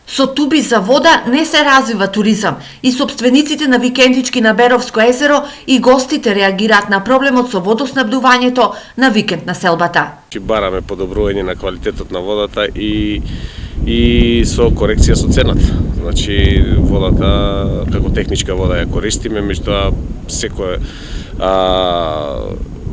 Со туби за вода не се развива туризам и собствениците на викендички на Беровско езеро и гостите реагираат на проблемот со водоснабдувањето на викенд населбата. Бараме подобрување на квалитетот на водата и со корекција со цената. Значи водата како техничка вода ја користиме, меѓутоа секое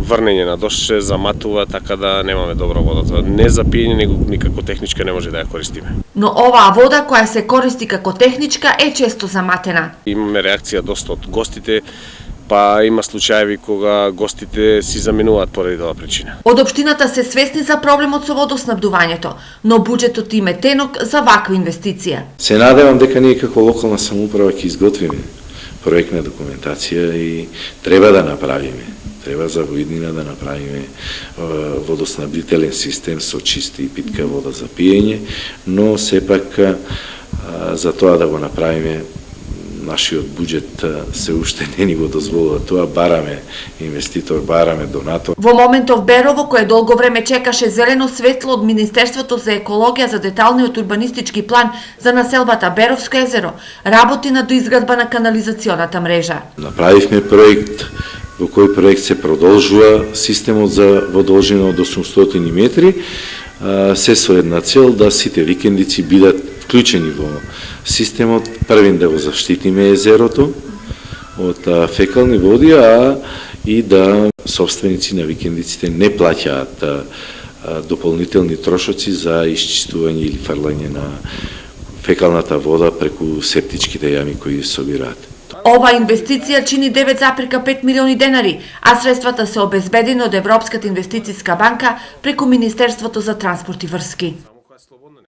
врнење на дожд се заматува, така да немаме добра вода. Не за пиење, него никако техничка не може да ја користиме. Но оваа вода која се користи како техничка е често заматена. Имаме реакција доста од гостите, па има случаеви кога гостите си заменуваат поради таа причина. Од општината се свесни за проблемот со водоснабдувањето, но буџетот им е тенок за ваква инвестиција. Се надевам дека ние како локална самоуправа ќе изготвиме проектна документација и треба да направиме. Треба за во иднина да направиме водоснабдителен систем со чиста и питка вода за пиење, но сепак за тоа да го направиме нашиот буџет се уште не ни го дозволува тоа, бараме инвеститор, бараме донатор. Во моментов Берово, кое долго време чекаше зелено светло од Министерството за екологија за деталниот урбанистички план за населбата Беровско езеро, работи на доизградба на канализационата мрежа. Направивме проект во кој проект се продолжува системот за водолжина од 800 метри, се со една цел да сите викендици бидат вклучени во системот, првин да го заштитиме езерото од фекални води, а и да собственици на викендиците не плаќаат дополнителни трошоци за исчистување или фрлање на фекалната вода преку септичките јами кои собираат. Ова инвестиција чини 9,5 милиони денари, а средствата се обезбедени од Европската инвестицијска банка преку Министерството за транспорт и врски.